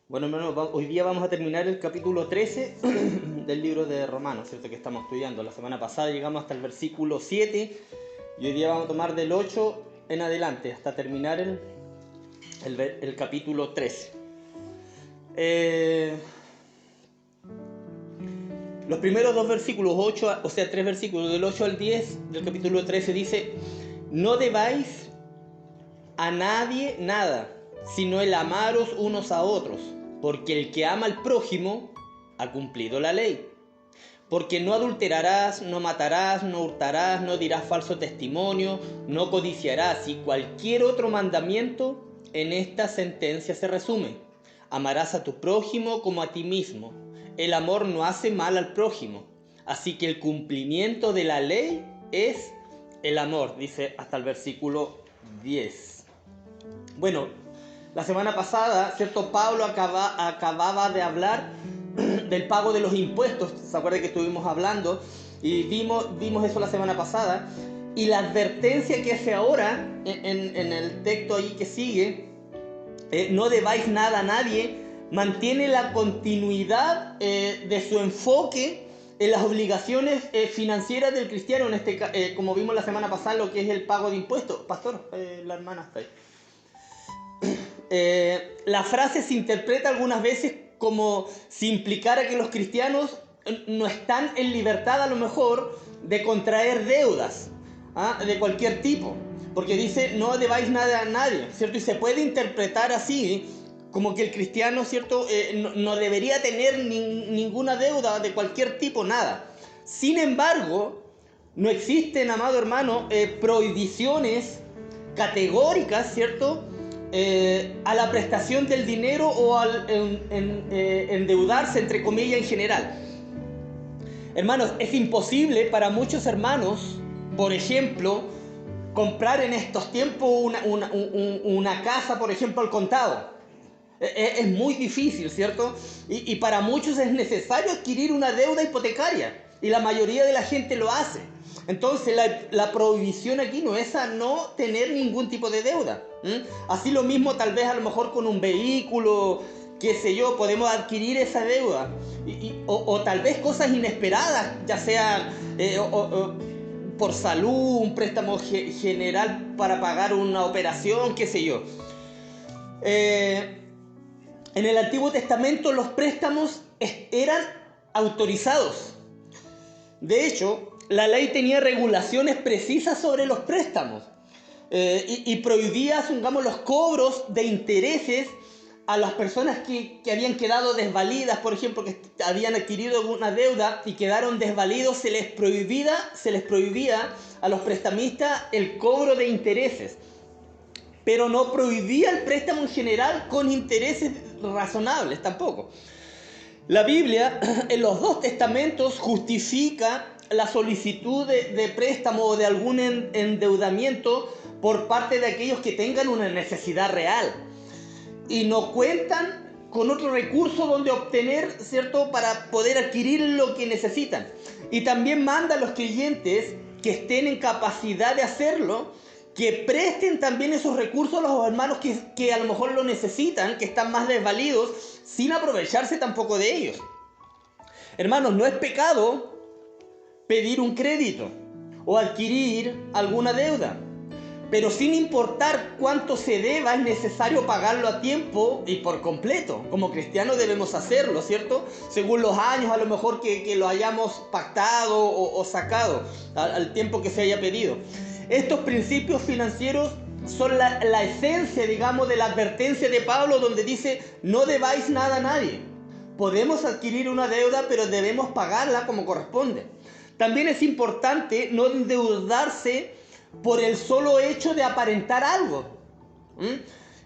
Bueno, hermano, hoy día vamos a terminar el capítulo 13 del libro de Romanos, ¿cierto? Que estamos estudiando. La semana pasada llegamos hasta el versículo 7 y hoy día vamos a tomar del 8 en adelante hasta terminar el capítulo 13. Los primeros dos versículos, 8, o sea, tres versículos, del 8 al 10 del capítulo 13 dice: no debáis a nadie nada, sino el amaros unos a otros, porque el que ama al prójimo ha cumplido la ley. Porque no adulterarás, no matarás, no hurtarás, no dirás falso testimonio, no codiciarás, y cualquier otro mandamiento en esta sentencia se resume: amarás a tu prójimo como a ti mismo. El amor no hace mal al prójimo, así que el cumplimiento de la ley es el amor, dice hasta el versículo 10. Bueno, la semana pasada, ¿cierto? Pablo acababa de hablar del pago de los impuestos. ¿Se acuerdan que estuvimos hablando? Y vimos eso la semana pasada. Y la advertencia que hace ahora, en el texto ahí que sigue, no debáis nada a nadie, mantiene la continuidad de su enfoque en las obligaciones financieras del cristiano, como vimos la semana pasada, lo que es el pago de impuestos. Pastor, la hermana está ahí. La frase se interpreta algunas veces como si implicara que los cristianos no están en libertad a lo mejor de contraer deudas, de cualquier tipo, porque dice no debáis nada a nadie, ¿cierto? Y se puede interpretar así, como que el cristiano, ¿cierto? No debería tener ninguna deuda de cualquier tipo, nada. Sin embargo, no existen, amado hermano, prohibiciones categóricas, ¿cierto? A la prestación del dinero o al endeudarse, entre comillas, en general. Hermanos, es imposible para muchos hermanos, por ejemplo, comprar en estos tiempos una casa, por ejemplo, al contado. Es muy difícil, ¿cierto? Y para muchos es necesario adquirir una deuda hipotecaria. Y la mayoría de la gente lo hace. Entonces la prohibición aquí no es a no tener ningún tipo de deuda. Así lo mismo tal vez a lo mejor con un vehículo, qué sé yo, podemos adquirir esa deuda. O tal vez cosas inesperadas, ya sea por salud, un préstamo general para pagar una operación, qué sé yo. En el Antiguo Testamento los préstamos eran autorizados. De hecho, la ley tenía regulaciones precisas sobre los préstamos y prohibía, supongamos, los cobros de intereses a las personas que habían quedado desvalidas, por ejemplo, que habían adquirido alguna deuda y quedaron desvalidos. Se les prohibía a los prestamistas el cobro de intereses, pero no prohibía el préstamo en general con intereses razonables tampoco. La Biblia en los dos testamentos justifica la solicitud de préstamo o de algún endeudamiento por parte de aquellos que tengan una necesidad real y no cuentan con otro recurso donde obtener, ¿cierto?, para poder adquirir lo que necesitan. Y también manda a los creyentes que estén en capacidad de hacerlo, que presten también esos recursos a los hermanos que a lo mejor lo necesitan, que están más desvalidos, sin aprovecharse tampoco de ellos. Hermanos, no es pecado pedir un crédito o adquirir alguna deuda, pero sin importar cuánto se deba, es necesario pagarlo a tiempo y por completo. Como cristianos debemos hacerlo, ¿cierto? Según los años a lo mejor que lo hayamos pactado o sacado, al tiempo que se haya pedido. Estos principios financieros son la esencia, digamos, de la advertencia de Pablo, donde dice: no debáis nada a nadie. Podemos adquirir una deuda, pero debemos pagarla como corresponde. También es importante no endeudarse por el solo hecho de aparentar algo,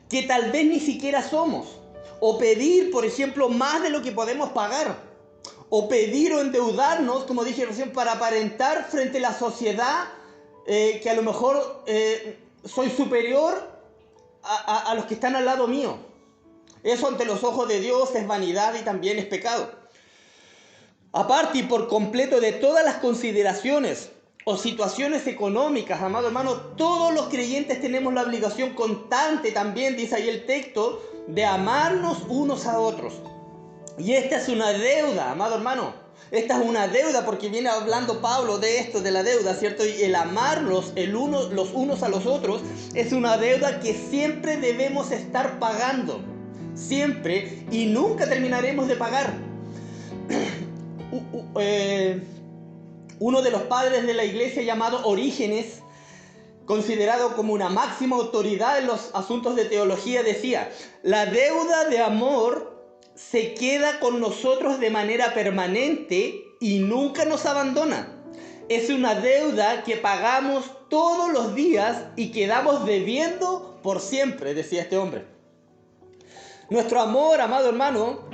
que tal vez ni siquiera somos. O pedir, por ejemplo, más de lo que podemos pagar. O pedir o endeudarnos, como dije recién, para aparentar frente a la sociedad que a lo mejor soy superior a los que están al lado mío. Eso ante los ojos de Dios es vanidad y también es pecado. Aparte y por completo de todas las consideraciones o situaciones económicas, amado hermano, todos los creyentes tenemos la obligación constante también, dice ahí el texto, de amarnos unos a otros. Y esta es una deuda, amado hermano. Esta es una deuda porque viene hablando Pablo de esto, de la deuda, ¿cierto? Y el amarlos los unos a los otros es una deuda que siempre debemos estar pagando. Siempre, y nunca terminaremos de pagar. Uno de los padres de la iglesia llamado Orígenes, considerado como una máxima autoridad en los asuntos de teología, decía: la deuda de amor se queda con nosotros de manera permanente y nunca nos abandona. Es una deuda que pagamos todos los días y quedamos debiendo por siempre, decía este hombre. Nuestro amor, amado hermano,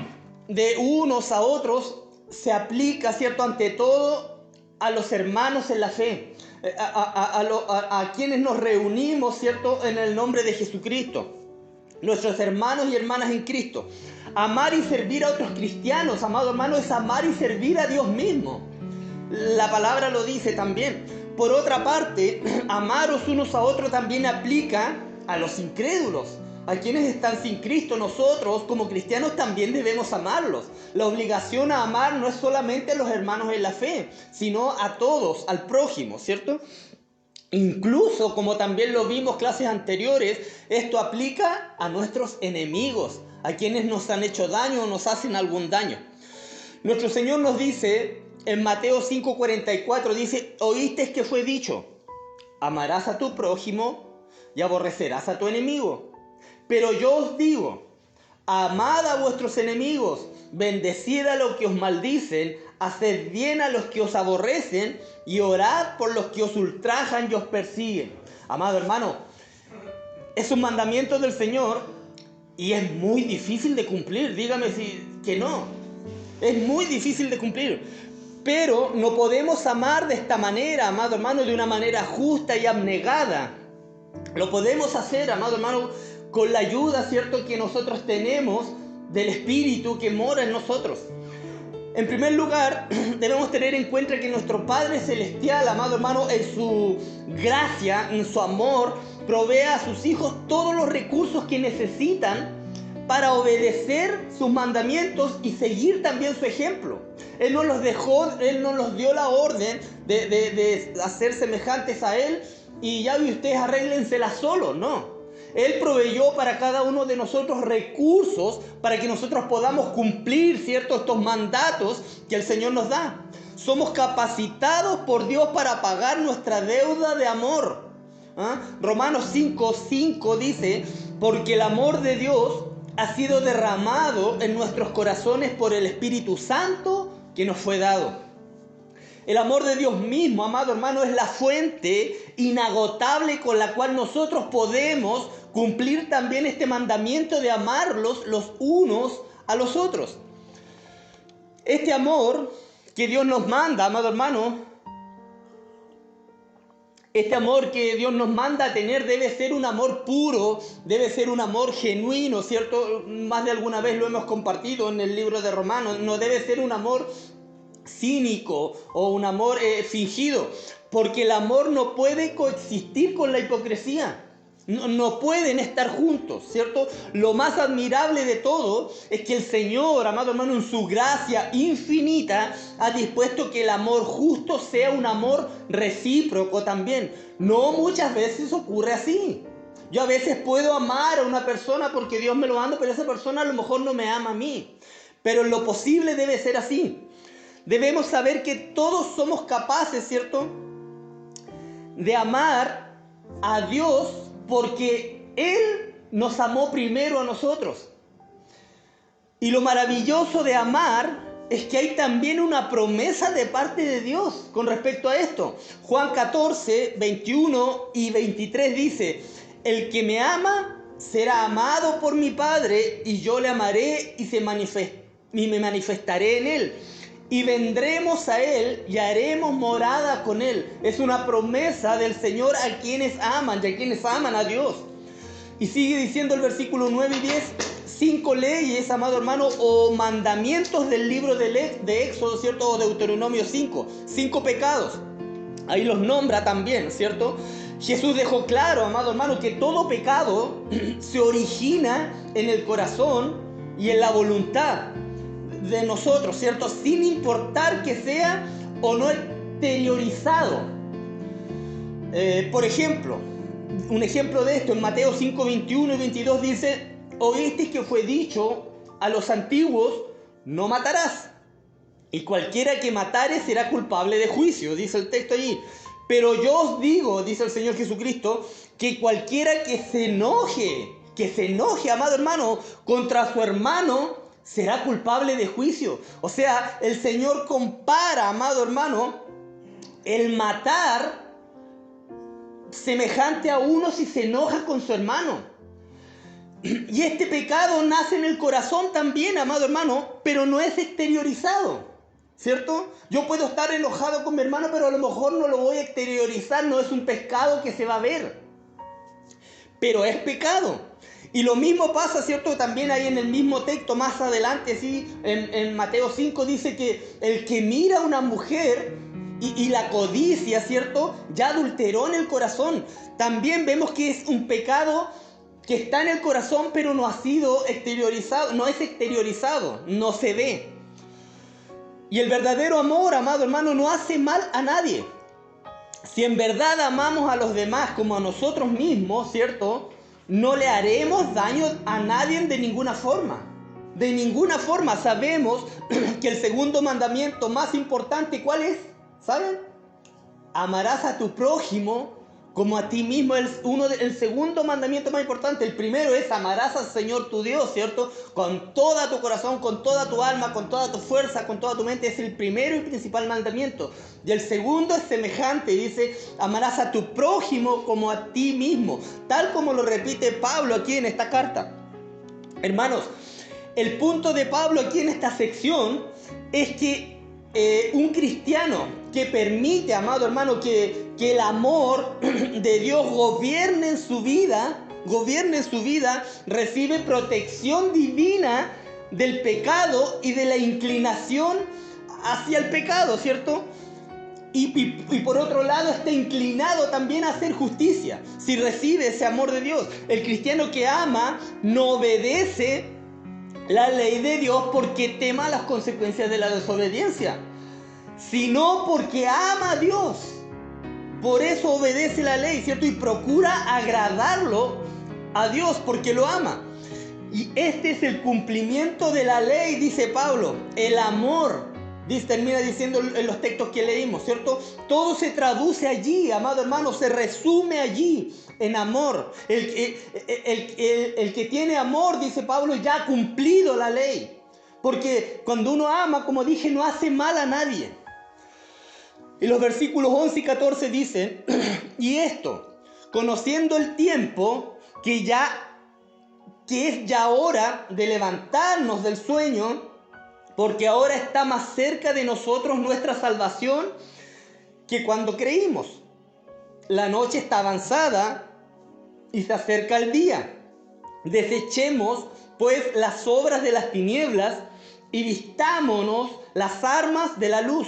de unos a otros se aplica, ¿cierto?, ante todo a los hermanos en la fe, a quienes nos reunimos, ¿cierto?, en el nombre de Jesucristo, nuestros hermanos y hermanas en Cristo. Amar y servir a otros cristianos, amado hermano, es amar y servir a Dios mismo. La palabra lo dice también. Por otra parte, amaros unos a otros también aplica a los incrédulos, a quienes están sin Cristo. Nosotros como cristianos también debemos amarlos. La obligación a amar no es solamente a los hermanos en la fe, sino a todos, al prójimo, ¿cierto? Incluso, como también lo vimos clases anteriores, esto aplica a nuestros enemigos, a quienes nos han hecho daño o nos hacen algún daño. Nuestro Señor nos dice en Mateo 5:44, dice: oísteis que fue dicho, amarás a tu prójimo y aborrecerás a tu enemigo. Pero yo os digo, amad a vuestros enemigos, bendecid a los que os maldicen, haced bien a los que os aborrecen y orad por los que os ultrajan y os persiguen. Amado hermano, es un mandamiento del Señor y es muy difícil de cumplir. Dígame que no. Es muy difícil de cumplir. Pero no podemos amar de esta manera, amado hermano, de una manera justa y abnegada. Lo podemos hacer, amado hermano, con la ayuda, ¿cierto?, que nosotros tenemos del Espíritu que mora en nosotros. En primer lugar, debemos tener en cuenta que nuestro Padre Celestial, amado hermano, en su gracia, en su amor, provee a sus hijos todos los recursos que necesitan para obedecer sus mandamientos y seguir también su ejemplo. Él no los dio la orden de hacer semejantes a Él y ya ustedes arréglenselas solos, no. Él proveyó para cada uno de nosotros recursos para que nosotros podamos cumplir, ¿cierto?, estos mandatos que el Señor nos da. Somos capacitados por Dios para pagar nuestra deuda de amor. Romanos 5:5 dice: porque el amor de Dios ha sido derramado en nuestros corazones por el Espíritu Santo que nos fue dado. El amor de Dios mismo, amado hermano, es la fuente inagotable con la cual nosotros podemos cumplir también este mandamiento de amarlos los unos a los otros. Este amor que Dios nos manda, amado hermano, este amor que Dios nos manda a tener debe ser un amor puro, debe ser un amor genuino, ¿cierto? Más de alguna vez lo hemos compartido en el libro de Romanos. No debe ser un amor cínico o un amor fingido, porque el amor no puede coexistir con la hipocresía. No pueden estar juntos, ¿cierto? Lo más admirable de todo es que el Señor, amado hermano, en su gracia infinita, ha dispuesto que el amor justo sea un amor recíproco también. No muchas veces ocurre así. Yo a veces puedo amar a una persona porque Dios me lo manda, pero esa persona a lo mejor no me ama a mí. Pero en lo posible debe ser así. Debemos saber que todos somos capaces, ¿cierto?, de amar a Dios porque Él nos amó primero a nosotros. Y lo maravilloso de amar es que hay también una promesa de parte de Dios con respecto a esto. Juan 14, 21 y 23 dice: el que me ama será amado por mi Padre, y yo le amaré y me manifestaré en él. Y vendremos a Él y haremos morada con Él. Es una promesa del Señor a quienes aman y a quienes aman a Dios. Y sigue diciendo el versículo 9 y 10, 5 leyes, amado hermano, o mandamientos del libro de Éxodo, ¿cierto? O Deuteronomio 5, 5 pecados. ahí los nombra también, ¿cierto? Jesús dejó claro, amado hermano, que todo pecado se origina en el corazón y en la voluntad de nosotros, ¿cierto? Sin importar que sea o no exteriorizado. Por ejemplo, un ejemplo de esto en Mateo 5, 21 y 22 dice: oísteis que fue dicho a los antiguos, no matarás, y cualquiera que matare será culpable de juicio, dice el texto allí. Pero yo os digo, dice el Señor Jesucristo, que cualquiera que se enoje, amado hermano, contra su hermano, será culpable de juicio. O sea, el Señor compara, amado hermano, el matar semejante a uno si se enoja con su hermano. Y este pecado nace en el corazón también, amado hermano, pero no es exteriorizado, ¿cierto? Yo puedo estar enojado con mi hermano, pero a lo mejor no lo voy a exteriorizar, no es un pecado que se va a ver, pero es pecado. Y lo mismo pasa, ¿cierto? También ahí en el mismo texto, más adelante, sí, en Mateo 5 dice que el que mira a una mujer y la codicia, ¿cierto?, ya adulteró en el corazón. También vemos que es un pecado que está en el corazón, pero no ha sido exteriorizado, no es exteriorizado, no se ve. Y el verdadero amor, amado hermano, no hace mal a nadie. Si en verdad amamos a los demás como a nosotros mismos, ¿cierto?, no le haremos daño a nadie de ninguna forma. De ninguna forma. Sabemos que el segundo mandamiento más importante, ¿cuál es? ¿Saben? Amarás a tu prójimo como a ti mismo. El segundo mandamiento más importante. El primero es amarás al Señor tu Dios, ¿cierto? Con toda tu corazón, con toda tu alma, con toda tu fuerza, con toda tu mente. Es el primero y principal mandamiento. Y el segundo es semejante. Dice, amarás a tu prójimo como a ti mismo. Tal como lo repite Pablo aquí en esta carta. Hermanos, el punto de Pablo aquí en esta sección es que un cristiano que permite, amado hermano, que el amor de Dios gobierne en su vida, recibe protección divina del pecado y de la inclinación hacia el pecado, ¿cierto? Y por otro lado está inclinado también a hacer justicia, si recibe ese amor de Dios. El cristiano que ama no obedece la ley de Dios porque tema las consecuencias de la desobediencia, sino porque ama a Dios. Por eso obedece la ley, ¿cierto? Y procura agradarlo a Dios porque lo ama. Y este es el cumplimiento de la ley, dice Pablo. El amor, termina diciendo en los textos que leímos, ¿cierto? Todo se traduce allí, amado hermano, se resume allí en amor. El que tiene amor, dice Pablo, ya ha cumplido la ley. Porque cuando uno ama, como dije, no hace mal a nadie. Y los versículos 11 y 14 dicen, y esto, conociendo el tiempo, que es ya hora de levantarnos del sueño, porque ahora está más cerca de nosotros nuestra salvación que cuando creímos. La noche está avanzada y se acerca el día. Desechemos pues las obras de las tinieblas y vistámonos las armas de la luz.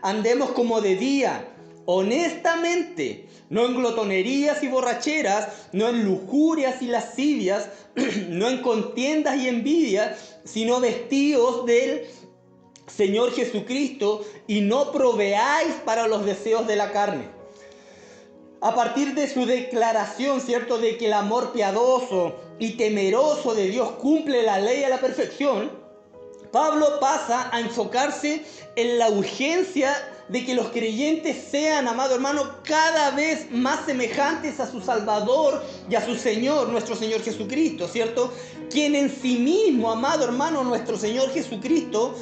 Andemos como de día, honestamente, no en glotonerías y borracheras, no en lujurias y lascivias, no en contiendas y envidias, sino vestidos del Señor Jesucristo y no proveáis para los deseos de la carne. A partir de su declaración, ¿cierto?, de que el amor piadoso y temeroso de Dios cumple la ley a la perfección, Pablo pasa a enfocarse en la urgencia de que los creyentes sean, amado hermano, cada vez más semejantes a su Salvador y a su Señor, nuestro Señor Jesucristo, ¿cierto? Quien en sí mismo, amado hermano, nuestro Señor Jesucristo,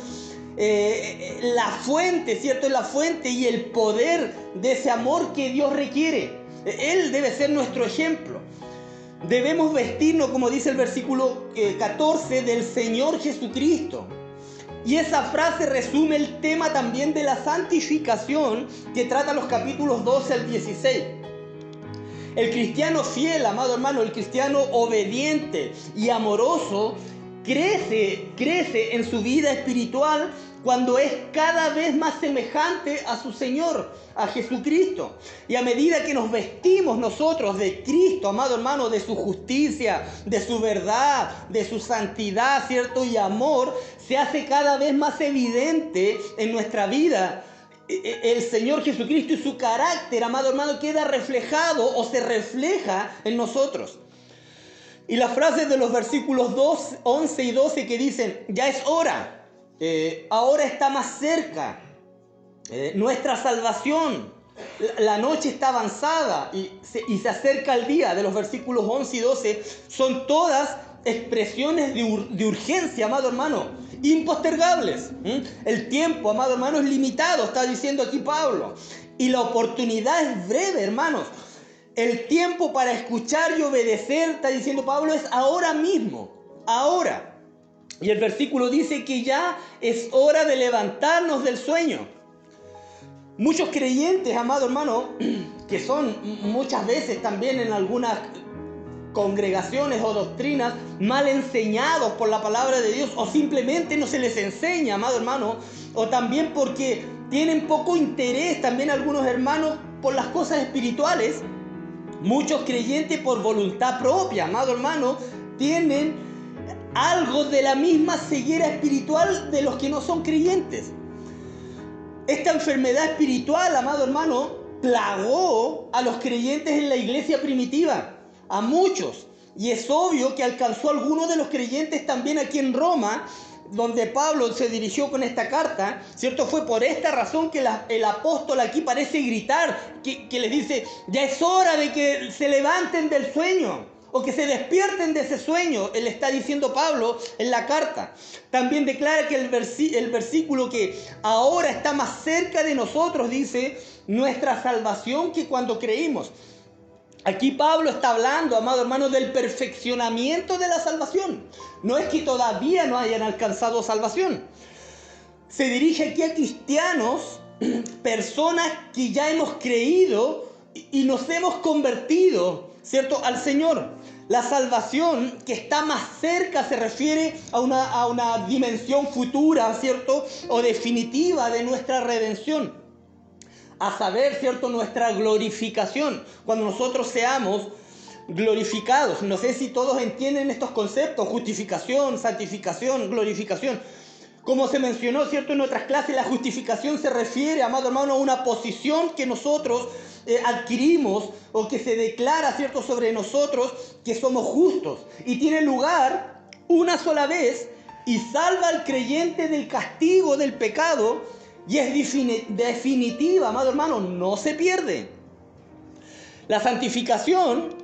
la fuente, ¿cierto? Es la fuente y el poder de ese amor que Dios requiere. Él debe ser nuestro ejemplo. Debemos vestirnos, como dice el versículo 14, del Señor Jesucristo. Y esa frase resume el tema también de la santificación que trata los capítulos 12 al 16. El cristiano fiel, amado hermano, el cristiano obediente y amoroso, crece en su vida espiritual cuando es cada vez más semejante a su Señor, a Jesucristo. Y a medida que nos vestimos nosotros de Cristo, amado hermano, de su justicia, de su verdad, de su santidad, ¿cierto? Y amor, se hace cada vez más evidente en nuestra vida el Señor Jesucristo, y su carácter, amado hermano, queda reflejado o se refleja en nosotros. Y las frases de los versículos 11 y 12 que dicen, ya es hora, ahora está más cerca nuestra salvación, la noche está avanzada y se acerca el día, de los versículos 11 y 12, son todas expresiones de urgencia, amado hermano, impostergables. El tiempo, amado hermano, es limitado, está diciendo aquí Pablo, y la oportunidad es breve, hermanos. El tiempo para escuchar y obedecer, está diciendo Pablo, es ahora mismo, ahora. Y el versículo dice que ya es hora de levantarnos del sueño. Muchos creyentes, amado hermano, que son muchas veces también en algunas congregaciones o doctrinas mal enseñados por la palabra de Dios, o simplemente no se les enseña, amado hermano, o también porque tienen poco interés también algunos hermanos por las cosas espirituales. Muchos creyentes por voluntad propia, amado hermano, tienen algo de la misma ceguera espiritual de los que no son creyentes. Esta enfermedad espiritual, amado hermano, plagó a los creyentes en la iglesia primitiva, a muchos. Y es obvio que alcanzó a algunos de los creyentes también aquí en Roma, donde Pablo se dirigió con esta carta, ¿cierto? Fue por esta razón que el apóstol aquí parece gritar, que les dice, ya es hora de que se levanten del sueño, o que se despierten de ese sueño, él está diciendo Pablo en la carta. También declara que el versículo que ahora está más cerca de nosotros, dice, nuestra salvación que cuando creímos. Aquí Pablo está hablando, amado hermano, del perfeccionamiento de la salvación. No es que todavía no hayan alcanzado salvación. Se dirige aquí a cristianos, personas que ya hemos creído y nos hemos convertido, ¿cierto?, al Señor. La salvación que está más cerca se refiere a una dimensión futura, ¿cierto?, o definitiva de nuestra redención. A saber, ¿cierto?, nuestra glorificación, cuando nosotros seamos glorificados. No sé si todos entienden estos conceptos: justificación, santificación, glorificación. Como se mencionó, ¿cierto?, en otras clases, la justificación se refiere, amado hermano, a una posición que nosotros adquirimos o que se declara, ¿cierto?, sobre nosotros que somos justos. Y tiene lugar una sola vez y salva al creyente del castigo del pecado. Y es definitiva, amado hermano, no se pierde. La santificación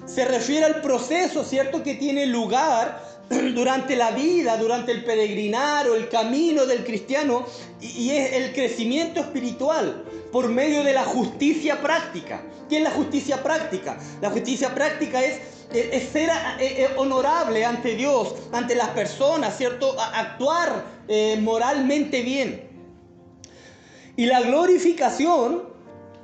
se refiere al proceso, ¿cierto?, que tiene lugar durante la vida, durante el peregrinar o el camino del cristiano, y es el crecimiento espiritual por medio de la justicia práctica. ¿Qué es la justicia práctica? La justicia práctica es ser honorable ante Dios, ante las personas, ¿cierto?, actuar moralmente bien. Y la glorificación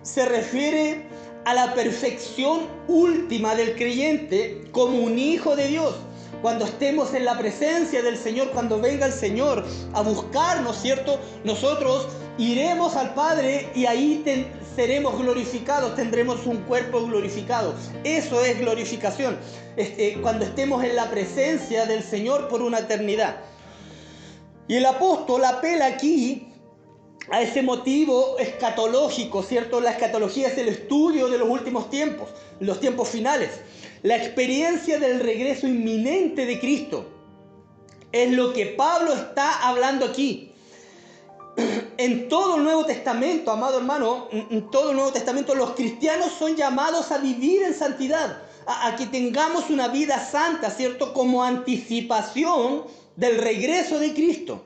se refiere a la perfección última del creyente como un hijo de Dios. Cuando estemos en la presencia del Señor, cuando venga el Señor a buscarnos, ¿cierto?, nosotros iremos al Padre y ahí seremos glorificados, tendremos un cuerpo glorificado. Eso es glorificación, cuando estemos en la presencia del Señor por una eternidad. Y el apóstol apela aquí a ese motivo escatológico, ¿cierto? La escatología es el estudio de los últimos tiempos, los tiempos finales. La experiencia del regreso inminente de Cristo es lo que Pablo está hablando aquí. En todo el Nuevo Testamento, amado hermano, en todo el Nuevo Testamento los cristianos son llamados a vivir en santidad, a que tengamos una vida santa, ¿cierto?, como anticipación del regreso de Cristo.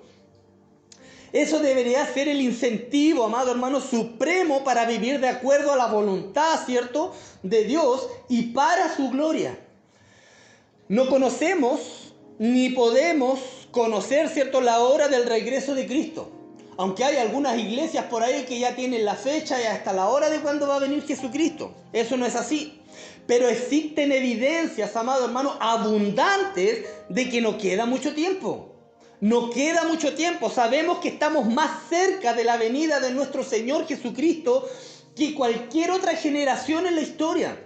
Eso debería ser el incentivo, amado hermano, supremo para vivir de acuerdo a la voluntad, ¿cierto?, de Dios y para su gloria. No conocemos ni podemos conocer, ¿cierto?, la hora del regreso de Cristo. Aunque hay algunas iglesias por ahí que ya tienen la fecha y hasta la hora de cuándo va a venir Jesucristo. Eso no es así. Pero existen evidencias, amado hermano, abundantes de que no queda mucho tiempo. No queda mucho tiempo. Sabemos que estamos más cerca de la venida de nuestro Señor Jesucristo que cualquier otra generación en la historia.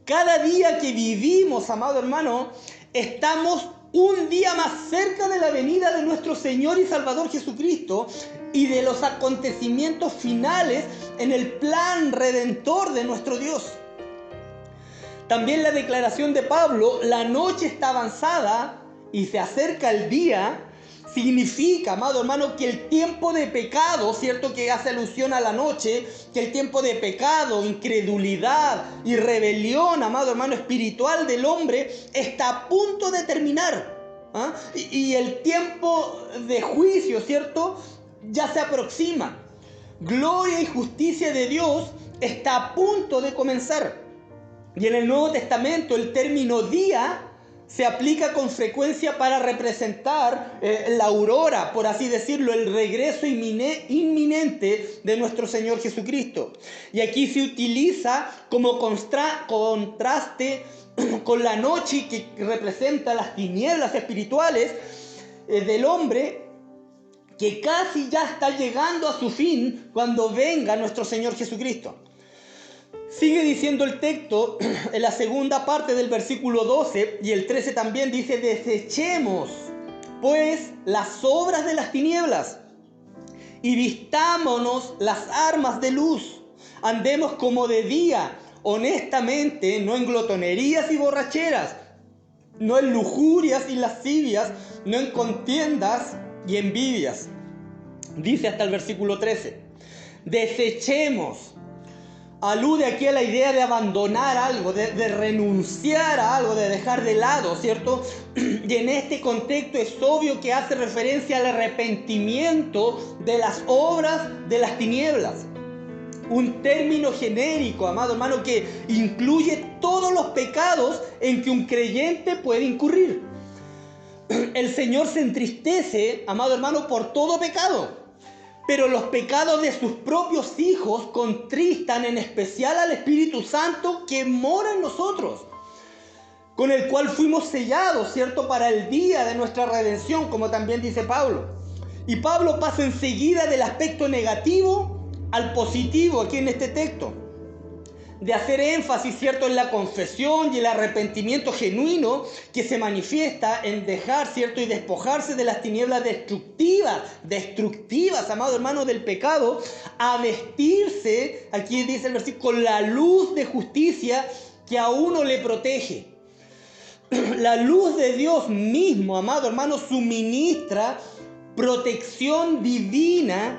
Cada día que vivimos, amado hermano, estamos un día más cerca de la venida de nuestro Señor y Salvador Jesucristo y de los acontecimientos finales en el plan redentor de nuestro Dios. También la declaración de Pablo, la noche está avanzada y se acerca el día, significa, amado hermano, que el tiempo de pecado, ¿cierto? Que hace alusión a la noche, que el tiempo de pecado, incredulidad y rebelión, amado hermano, espiritual del hombre, está a punto de terminar. ¿Ah? Y el tiempo de juicio, ¿cierto? Ya se aproxima. Gloria y justicia de Dios está a punto de comenzar. Y en el Nuevo Testamento el término día se aplica con frecuencia para representar la aurora, por así decirlo, el regreso inminente de nuestro Señor Jesucristo. Y aquí se utiliza como contraste con la noche, que representa las tinieblas espirituales del hombre, que casi ya está llegando a su fin cuando venga nuestro Señor Jesucristo. Sigue diciendo el texto en la segunda parte del versículo 12 y el 13 también dice: desechemos pues las obras de las tinieblas y vistámonos las armas de luz. Andemos como de día, honestamente, no en glotonerías y borracheras, no en lujurias y lascivias, no en contiendas y envidias. Dice hasta el versículo 13: desechemos. Alude aquí a la idea de abandonar algo, de renunciar a algo, de dejar de lado, ¿cierto? Y en este contexto es obvio que hace referencia al arrepentimiento de las obras de las tinieblas. Un término genérico, amado hermano, que incluye todos los pecados en que un creyente puede incurrir. El Señor se entristece, amado hermano, por todo pecado. Pero los pecados de sus propios hijos contristan en especial al Espíritu Santo que mora en nosotros, con el cual fuimos sellados, ¿cierto?, para el día de nuestra redención, como también dice Pablo. Y Pablo pasa enseguida del aspecto negativo al positivo aquí en este texto, de hacer énfasis, ¿cierto?, en la confesión y el arrepentimiento genuino que se manifiesta en dejar, ¿cierto?, y despojarse de las tinieblas destructivas, amado hermano, del pecado, a vestirse, aquí dice el versículo, con la luz de justicia que a uno le protege. La luz de Dios mismo, amado hermano, suministra protección divina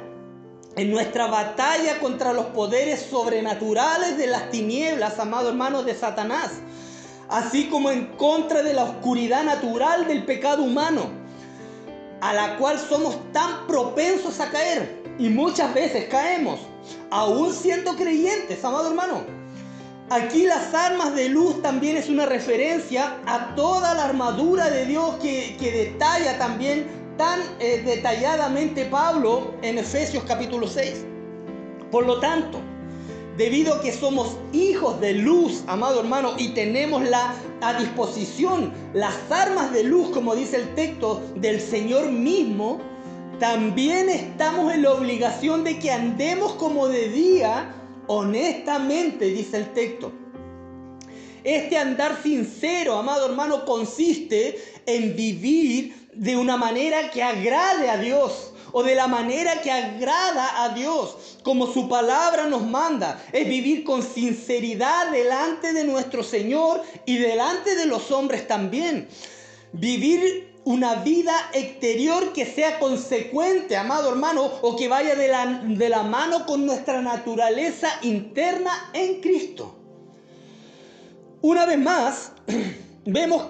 en nuestra batalla contra los poderes sobrenaturales de las tinieblas, amado hermano, de Satanás, así como en contra de la oscuridad natural del pecado humano, a la cual somos tan propensos a caer, y muchas veces caemos, aún siendo creyentes, amado hermano. Aquí las armas de luz también es una referencia a toda la armadura de Dios que detalla también tan detalladamente Pablo en Efesios capítulo 6. Por lo tanto, debido a que somos hijos de luz, amado hermano, y tenemos a disposición las armas de luz, como dice el texto, del Señor mismo, también estamos en la obligación de que andemos como de día, honestamente, dice el texto. Este andar sincero, amado hermano, consiste en vivir de una manera que agrade a Dios, o de la manera que agrada a Dios, como su palabra nos manda. Es vivir con sinceridad delante de nuestro Señor y delante de los hombres también. Vivir una vida exterior que sea consecuente, amado hermano, o que vaya de la mano con nuestra naturaleza interna en Cristo. Una vez más, vemos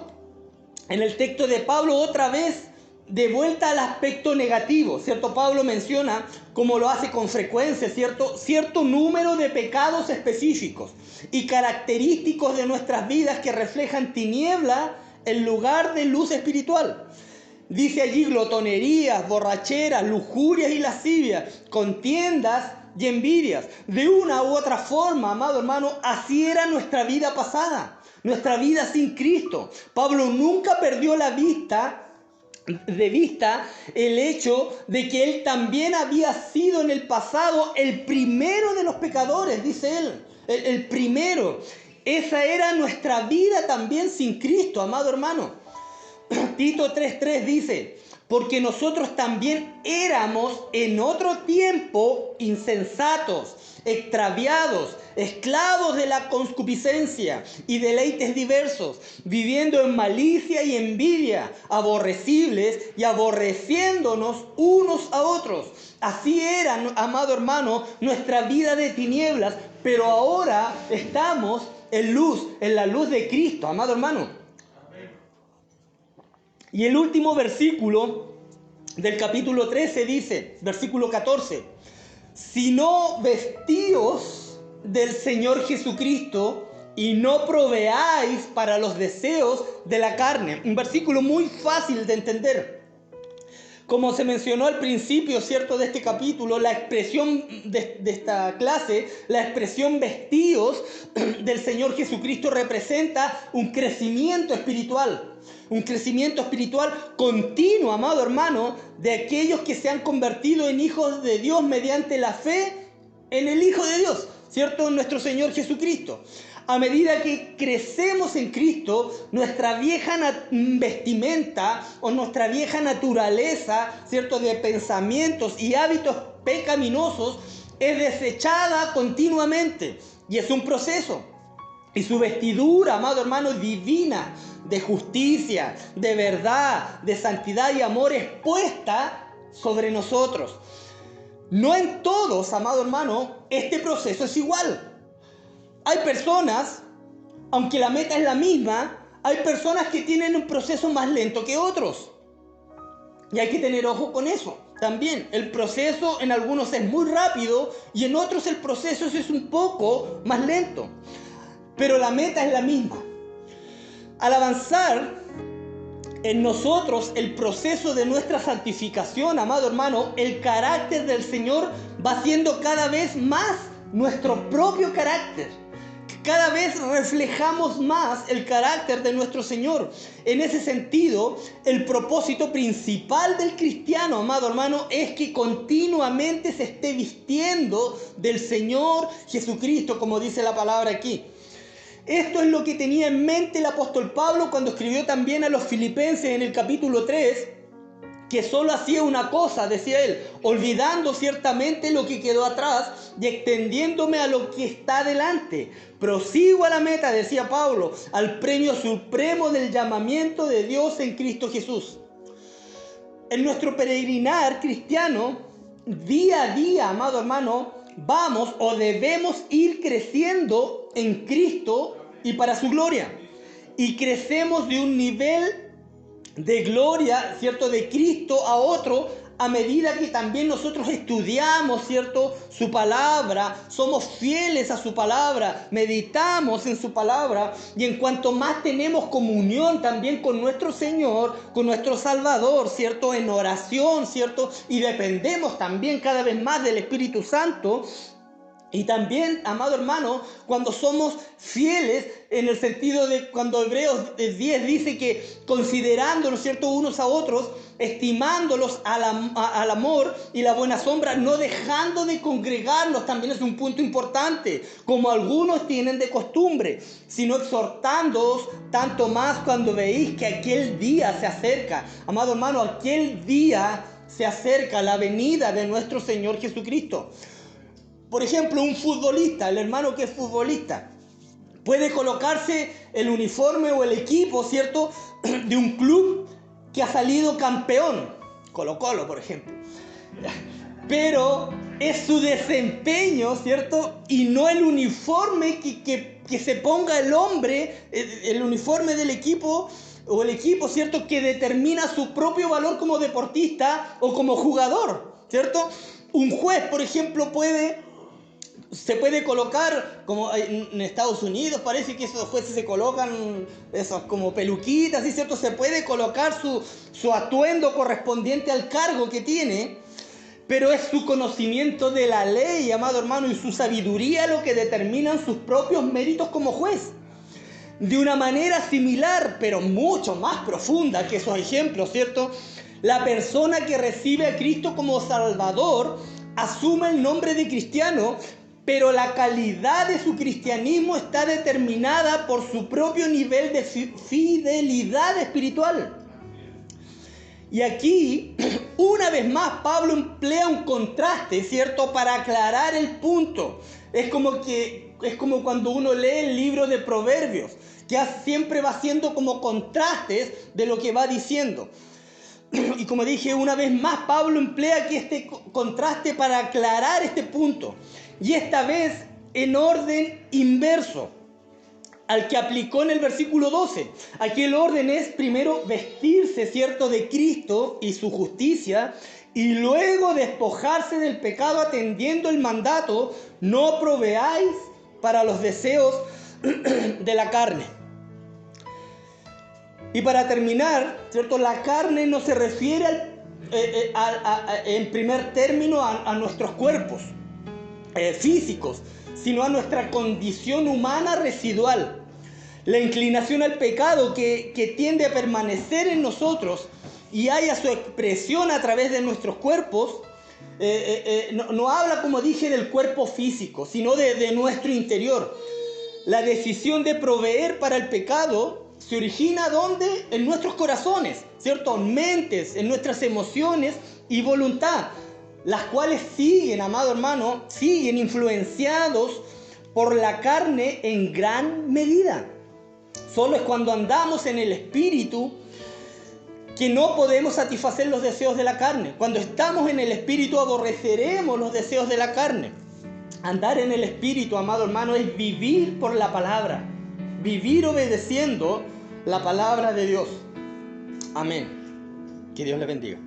en el texto de Pablo otra vez de vuelta al aspecto negativo, ¿cierto? Pablo menciona, como lo hace con frecuencia, cierto número de pecados específicos y característicos de nuestras vidas que reflejan tiniebla en lugar de luz espiritual. Dice allí glotonerías, borracheras, lujurias y lascivias, contiendas y envidias. De una u otra forma, amado hermano, así era nuestra vida pasada, nuestra vida sin Cristo. Pablo nunca perdió de vista el hecho de que él también había sido en el pasado el primero de los pecadores, dice él, el primero. Esa era nuestra vida también sin Cristo, amado hermano. Tito 3:3 dice: porque nosotros también éramos en otro tiempo insensatos, extraviados, esclavos de la concupiscencia y deleites diversos, viviendo en malicia y envidia, aborrecibles y aborreciéndonos unos a otros. Así era, amado hermano, nuestra vida de tinieblas, pero ahora estamos en la luz de Cristo, amado hermano. Y el último versículo del capítulo 13 dice, versículo 14: sino vestíos del Señor Jesucristo y no proveáis para los deseos de la carne. Un versículo muy fácil de entender. Como se mencionó al principio, ¿cierto?, de este capítulo, la expresión de esta clase, la expresión vestíos del Señor Jesucristo representa un crecimiento espiritual. Un crecimiento espiritual continuo, amado hermano, de aquellos que se han convertido en hijos de Dios mediante la fe en el Hijo de Dios, ¿cierto?, en nuestro Señor Jesucristo. A medida que crecemos en Cristo, nuestra vieja vestimenta o nuestra vieja naturaleza, ¿cierto?, de pensamientos y hábitos pecaminosos es desechada continuamente. Y es un proceso. Y su vestidura, amado hermano, divina, de justicia, de verdad, de santidad y amor es puesta sobre nosotros. No en todos, amado hermano, este proceso es igual. Hay personas, aunque la meta es la misma, hay personas que tienen un proceso más lento que otros. Y hay que tener ojo con eso también. El proceso en algunos es muy rápido y en otros el proceso es un poco más lento. Pero la meta es la misma. Al avanzar en nosotros el proceso de nuestra santificación, amado hermano, el carácter del Señor va siendo cada vez más nuestro propio carácter. Cada vez reflejamos más el carácter de nuestro Señor. En ese sentido, el propósito principal del cristiano, amado hermano, es que continuamente se esté vistiendo del Señor Jesucristo, como dice la palabra aquí. Esto es lo que tenía en mente el apóstol Pablo cuando escribió también a los Filipenses en el capítulo 3, que solo hacía una cosa, decía él, olvidando ciertamente lo que quedó atrás y extendiéndome a lo que está delante. Prosigo a la meta, decía Pablo, al premio supremo del llamamiento de Dios en Cristo Jesús. En nuestro peregrinar cristiano, día a día, amado hermano, vamos o debemos ir creciendo en Cristo y para su gloria. Y crecemos de un nivel de gloria, ¿cierto?, de Cristo a otro, a medida que también nosotros estudiamos, ¿cierto?, su palabra, somos fieles a su palabra, meditamos en su palabra, y en cuanto más tenemos comunión también con nuestro Señor, con nuestro Salvador, ¿cierto?, en oración, ¿cierto?, y dependemos también cada vez más del Espíritu Santo. Y también, amado hermano, cuando somos fieles, en el sentido de cuando Hebreos 10 dice que considerándonos, ¿cierto?, unos a otros, estimándolos al amor y la buena sombra, no dejando de congregarnos, también es un punto importante, como algunos tienen de costumbre, sino exhortándoos tanto más cuando veis que aquel día se acerca. Amado hermano, aquel día se acerca, la venida de nuestro Señor Jesucristo. Por ejemplo, un futbolista, el hermano que es futbolista, puede colocarse el uniforme o el equipo, ¿cierto?, de un club que ha salido campeón, Colo-Colo, por ejemplo. Pero es su desempeño, ¿cierto?, y no el uniforme que se ponga el hombre, el uniforme del equipo o el equipo, ¿cierto?, que determina su propio valor como deportista o como jugador, ¿cierto? Un juez, por ejemplo, se puede colocar, como en Estados Unidos parece que esos jueces se colocan esos como peluquitas, ¿sí?, ¿cierto? Se puede colocar su atuendo correspondiente al cargo que tiene, pero es su conocimiento de la ley, amado hermano, y su sabiduría lo que determinan sus propios méritos como juez. De una manera similar, pero mucho más profunda que esos ejemplos, ¿cierto? La persona que recibe a Cristo como Salvador asume el nombre de cristiano, pero la calidad de su cristianismo está determinada por su propio nivel de fidelidad espiritual. Y aquí, una vez más, Pablo emplea un contraste, ¿cierto?, para aclarar el punto. Es como cuando uno lee el libro de Proverbios, que siempre va haciendo como contrastes de lo que va diciendo. Y como dije, una vez más, Pablo emplea aquí este contraste para aclarar este punto. Y esta vez en orden inverso al que aplicó en el versículo 12. Aquí el orden es primero vestirse, ¿cierto?, de Cristo y su justicia, y luego despojarse del pecado atendiendo el mandato: no proveáis para los deseos de la carne. Y para terminar, ¿cierto?, la carne no se refiere en primer término a nuestros cuerpos físicos, sino a nuestra condición humana residual. La inclinación al pecado que tiende a permanecer en nosotros y haya su expresión a través de nuestros cuerpos, no habla, como dije, del cuerpo físico, sino de nuestro interior. La decisión de proveer para el pecado se origina ¿dónde? En nuestros corazones, ¿cierto? Mentes, en nuestras emociones y voluntad, las cuales siguen, amado hermano, siguen influenciados por la carne en gran medida. Solo es cuando andamos en el Espíritu que no podemos satisfacer los deseos de la carne. Cuando estamos en el Espíritu aborreceremos los deseos de la carne. Andar en el Espíritu, amado hermano, es vivir por la palabra, vivir obedeciendo la palabra de Dios. Amén. Que Dios le bendiga.